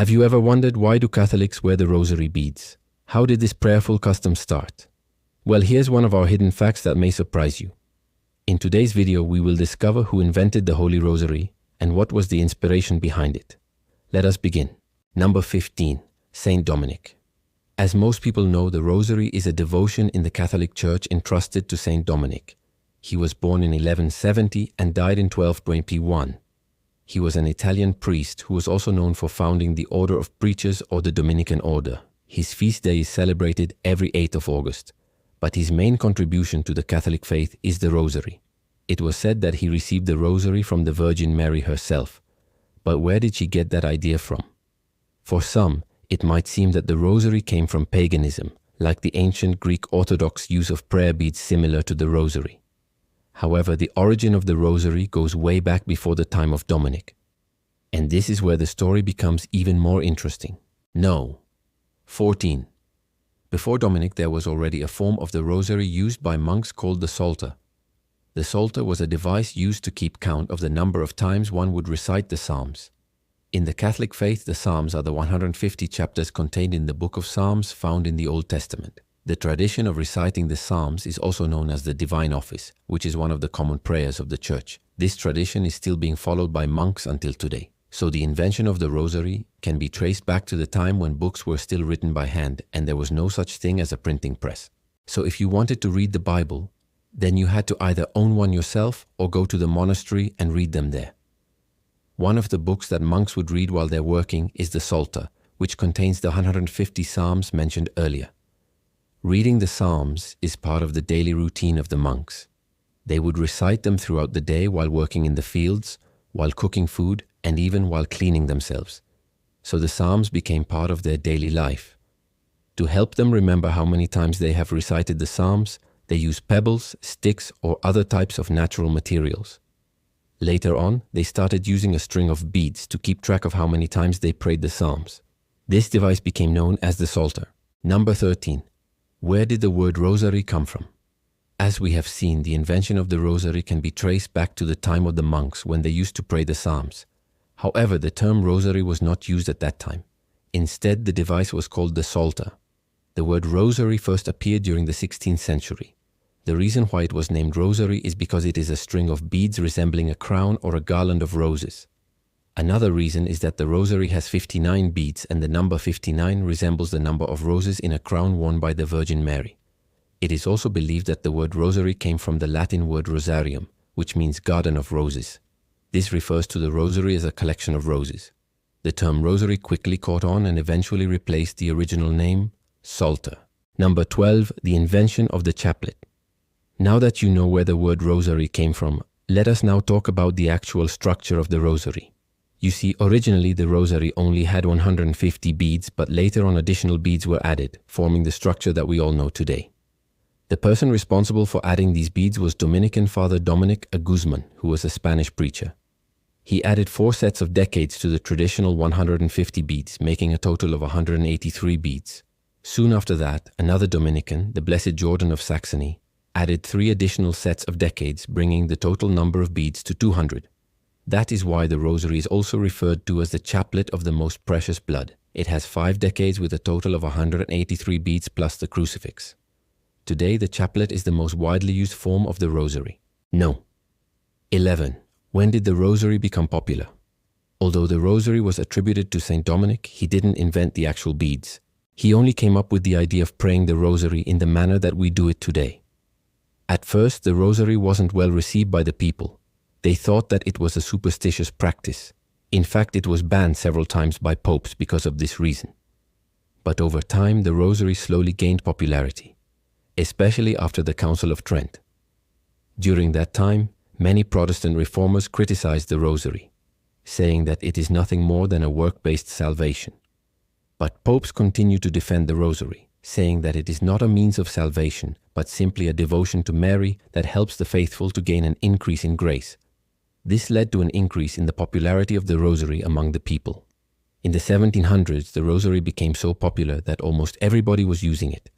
Have you ever wondered why do Catholics wear the rosary beads? How did this prayerful custom start? Well, here's one of our hidden facts that may surprise you. In today's video, we will discover who invented the Holy Rosary and what was the inspiration behind it. Let us begin. Number 15. Saint Dominic. As most people know, the Rosary is a devotion in the Catholic Church entrusted to Saint Dominic. He was born in 1170 and died in 1221. He was an Italian priest who was also known for founding the Order of Preachers or the Dominican Order. His feast day is celebrated every 8th of August, but his main contribution to the Catholic faith is the Rosary. It was said that he received the Rosary from the Virgin Mary herself. But where did she get that idea from? For some, it might seem that the Rosary came from paganism, like the ancient Greek Orthodox use of prayer beads similar to the Rosary. However, the origin of the Rosary goes way back before the time of Dominic. And this is where the story becomes even more interesting. No. 14. Before Dominic, there was already a form of the Rosary used by monks called the Psalter. The Psalter was a device used to keep count of the number of times one would recite the Psalms. In the Catholic faith, the Psalms are the 150 chapters contained in the Book of Psalms found in the Old Testament. The tradition of reciting the Psalms is also known as the Divine Office, which is one of the common prayers of the Church. This tradition is still being followed by monks until today. So the invention of the Rosary can be traced back to the time when books were still written by hand and there was no such thing as a printing press. So if you wanted to read the Bible, then you had to either own one yourself or go to the monastery and read them there. One of the books that monks would read while they're working is the Psalter, which contains the 150 Psalms mentioned earlier. Reading the Psalms is part of the daily routine of the monks. They would recite them throughout the day while working in the fields, while cooking food, and even while cleaning themselves. So the Psalms became part of their daily life. To help them remember how many times they have recited the Psalms, they use pebbles, sticks, or other types of natural materials. Later on, they started using a string of beads to keep track of how many times they prayed the Psalms. This device became known as the Psalter. Number 13. Where did the word Rosary come from? As we have seen, the invention of the Rosary can be traced back to the time of the monks when they used to pray the Psalms. However, the term Rosary was not used at that time. Instead, the device was called the Psalter. The word Rosary first appeared during the 16th century. The reason why it was named Rosary is because it is a string of beads resembling a crown or a garland of roses. Another reason is that the Rosary has 59 beads and the number 59 resembles the number of roses in a crown worn by the Virgin Mary. It is also believed that the word Rosary came from the Latin word rosarium, which means garden of roses. This refers to the Rosary as a collection of roses. The term Rosary quickly caught on and eventually replaced the original name, Psalter. Number 12. The invention of the chaplet. Now that you know where the word Rosary came from, let us now talk about the actual structure of the Rosary. You see, originally the Rosary only had 150 beads, but later on additional beads were added, forming the structure that we all know today. The person responsible for adding these beads was Dominican Father Dominic Guzman, who was a Spanish preacher. He added 4 sets of decades to the traditional 150 beads, making a total of 183 beads. Soon after that, another Dominican, the Blessed Jordan of Saxony, added 3 additional sets of decades, bringing the total number of beads to 200. That is why the Rosary is also referred to as the chaplet of the most precious blood. It has 5 decades with a total of 183 beads plus the crucifix. Today, the chaplet is the most widely used form of the Rosary. No. 11. When did the Rosary become popular? Although the Rosary was attributed to Saint Dominic, he didn't invent the actual beads. He only came up with the idea of praying the Rosary in the manner that we do it today. At first, the Rosary wasn't well received by the people. They thought that it was a superstitious practice. In fact, it was banned several times by popes because of this reason. But over time, the Rosary slowly gained popularity, especially after the Council of Trent. During that time, many Protestant reformers criticized the Rosary, saying that it is nothing more than a work-based salvation. But popes continue to defend the Rosary, saying that it is not a means of salvation, but simply a devotion to Mary that helps the faithful to gain an increase in grace. This led to an increase in the popularity of the Rosary among the people. In the 1700s, the Rosary became so popular that almost everybody was using it.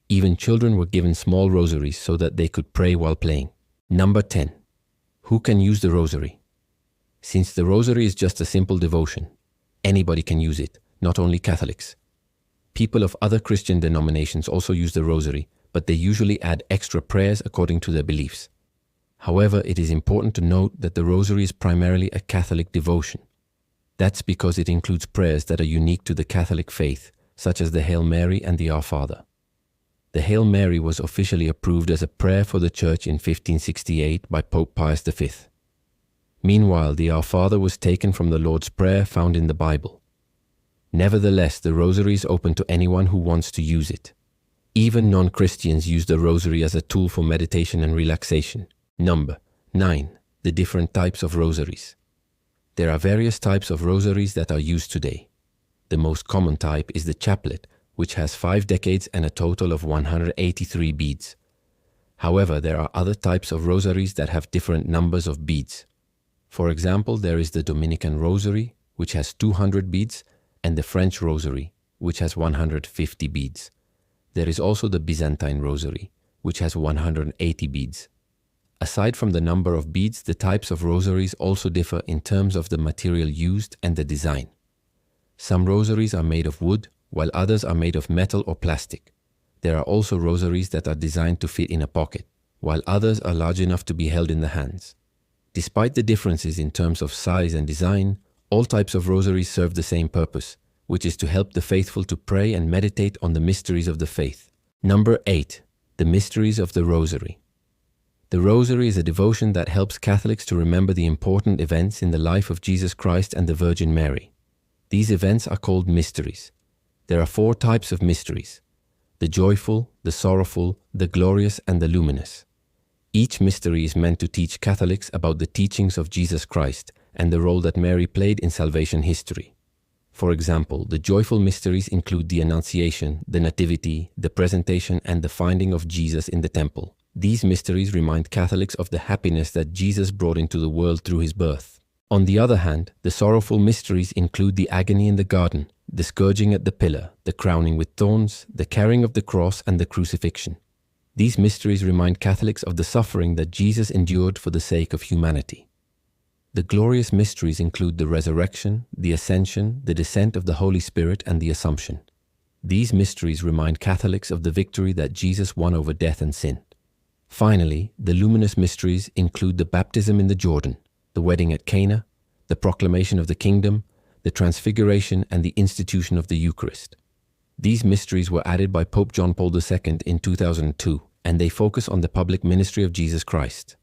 Even children were given small rosaries so that they could pray while playing. Number 10. Who can use the Rosary? Since the Rosary is just a simple devotion, anybody can use it, not only Catholics. People of other Christian denominations also use the Rosary, but they usually add extra prayers according to their beliefs. However, it is important to note that the Rosary is primarily a Catholic devotion. That's because it includes prayers that are unique to the Catholic faith, such as the Hail Mary and the Our Father. The Hail Mary was officially approved as a prayer for the Church in 1568 by Pope Pius V. Meanwhile, the Our Father was taken from the Lord's Prayer found in the Bible. Nevertheless, the Rosary is open to anyone who wants to use it. Even non-Christians use the Rosary as a tool for meditation and relaxation. Number 9. The different types of rosaries. There are various types of rosaries that are used today. The most common type is the chaplet, which has 5 decades and a total of 183 beads. However, there are other types of rosaries that have different numbers of beads. For example, there is the Dominican Rosary, which has 200 beads, and the French Rosary, which has 150 beads. There is also the Byzantine Rosary, which has 180 beads. Aside from the number of beads, the types of rosaries also differ in terms of the material used and the design. Some rosaries are made of wood, while others are made of metal or plastic. There are also rosaries that are designed to fit in a pocket, while others are large enough to be held in the hands. Despite the differences in terms of size and design, all types of rosaries serve the same purpose, which is to help the faithful to pray and meditate on the mysteries of the faith. Number 8. The mysteries of the Rosary. The Rosary is a devotion that helps Catholics to remember the important events in the life of Jesus Christ and the Virgin Mary. These events are called mysteries. There are 4 types of mysteries: the joyful, the sorrowful, the glorious, and the luminous. Each mystery is meant to teach Catholics about the teachings of Jesus Christ and the role that Mary played in salvation history. For example, the joyful mysteries include the Annunciation, the Nativity, the Presentation, and the finding of Jesus in the temple. These mysteries remind Catholics of the happiness that Jesus brought into the world through his birth. On the other hand, the sorrowful mysteries include the agony in the garden, the scourging at the pillar, the crowning with thorns, the carrying of the cross, and the crucifixion. These mysteries remind Catholics of the suffering that Jesus endured for the sake of humanity. The glorious mysteries include the resurrection, the ascension, the descent of the Holy Spirit, and the Assumption. These mysteries remind Catholics of the victory that Jesus won over death and sin. Finally, the luminous mysteries include the baptism in the Jordan, the wedding at Cana, the proclamation of the kingdom, the transfiguration, and the institution of the Eucharist. These mysteries were added by Pope John Paul II in 2002, and they focus on the public ministry of Jesus Christ.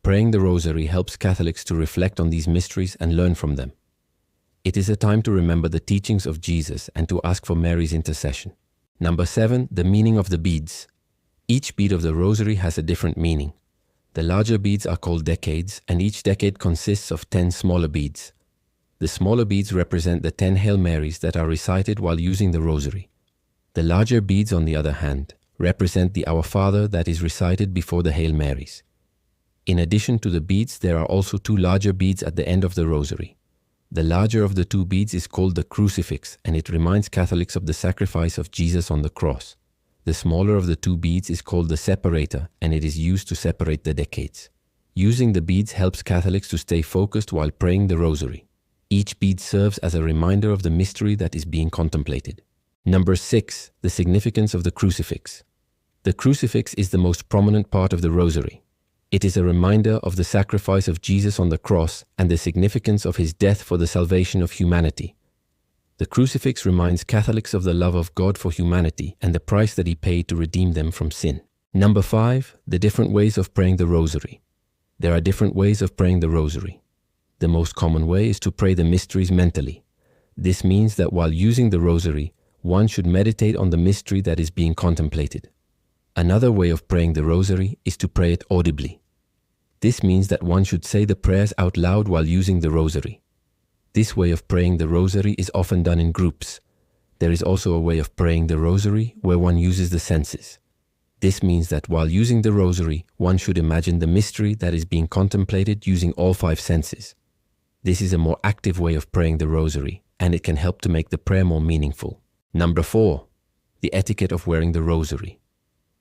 Praying the Rosary helps Catholics to reflect on these mysteries and learn from them. It is a time to remember the teachings of Jesus and to ask for Mary's intercession. Number 7. The meaning of the beads. Each bead of the Rosary has a different meaning. The larger beads are called decades, and each decade consists of 10 smaller beads. The smaller beads represent the 10 Hail Marys that are recited while using the Rosary. The larger beads, on the other hand, represent the Our Father that is recited before the Hail Marys. In addition to the beads, there are also 2 larger beads at the end of the Rosary. The larger of the 2 beads is called the crucifix, and it reminds Catholics of the sacrifice of Jesus on the cross. The smaller of the 2 beads is called the separator, and it is used to separate the decades. Using the beads helps Catholics to stay focused while praying the Rosary. Each bead serves as a reminder of the mystery that is being contemplated. Number 6. The significance of the crucifix. The crucifix is the most prominent part of the Rosary. It is a reminder of the sacrifice of Jesus on the cross and the significance of his death for the salvation of humanity. The crucifix reminds Catholics of the love of God for humanity and the price that he paid to redeem them from sin. Number 5. The different ways of praying the Rosary. There are different ways of praying the Rosary. The most common way is to pray the mysteries mentally. This means that while using the Rosary, one should meditate on the mystery that is being contemplated. Another way of praying the Rosary is to pray it audibly. This means that one should say the prayers out loud while using the Rosary. This way of praying the Rosary is often done in groups. There is also a way of praying the Rosary where one uses the senses. This means that while using the Rosary, one should imagine the mystery that is being contemplated using all 5 senses. This is a more active way of praying the Rosary, and it can help to make the prayer more meaningful. Number 4. The etiquette of wearing the Rosary.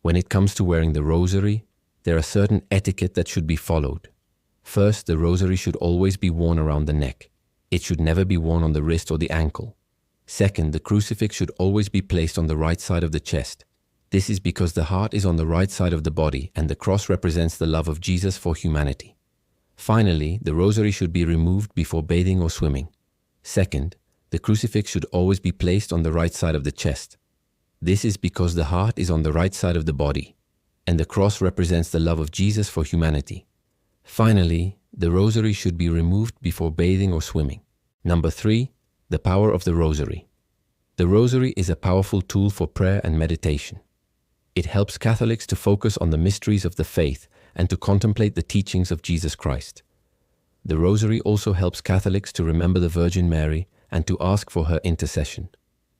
When it comes to wearing the Rosary, there are certain etiquette that should be followed. First, the Rosary should always be worn around the neck. It should never be worn on the wrist or the ankle. Second, the crucifix should always be placed on the right side of the chest. This is because the heart is on the right side of the body and the cross represents the love of Jesus for humanity. Finally, the rosary should be removed before bathing or swimming. Second, the crucifix should always be placed on the right side of the chest. This is because the heart is on the right side of the body and the cross represents the love of Jesus for humanity. Finally, the rosary should be removed before bathing or swimming. Number 3, the power of the rosary. The rosary is a powerful tool for prayer and meditation. It helps Catholics to focus on the mysteries of the faith and to contemplate the teachings of Jesus Christ. The rosary also helps Catholics to remember the Virgin Mary and to ask for her intercession.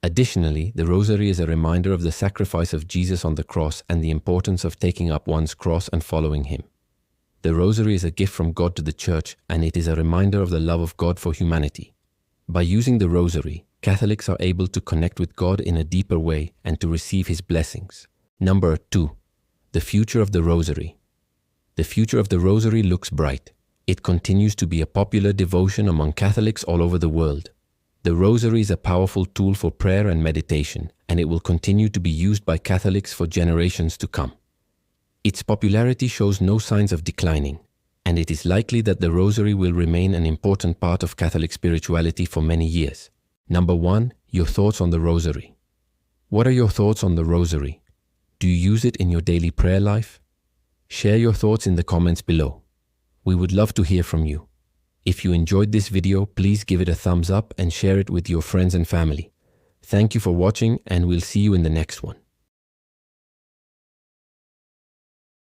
Additionally, the rosary is a reminder of the sacrifice of Jesus on the cross and the importance of taking up one's cross and following him. The rosary is a gift from God to the Church, and it is a reminder of the love of God for humanity. By using the rosary, Catholics are able to connect with God in a deeper way and to receive his blessings. Number 2, the future of the rosary. The future of the rosary looks bright. It continues to be a popular devotion among Catholics all over the world. The rosary is a powerful tool for prayer and meditation, and it will continue to be used by Catholics for generations to come. Its popularity shows no signs of declining, and it is likely that the rosary will remain an important part of Catholic spirituality for many years. Number 1, your thoughts on the rosary. What are your thoughts on the rosary? Do you use it in your daily prayer life? Share your thoughts in the comments below. We would love to hear from you. If you enjoyed this video, please give it a thumbs up and share it with your friends and family. Thank you for watching, and we'll see you in the next one.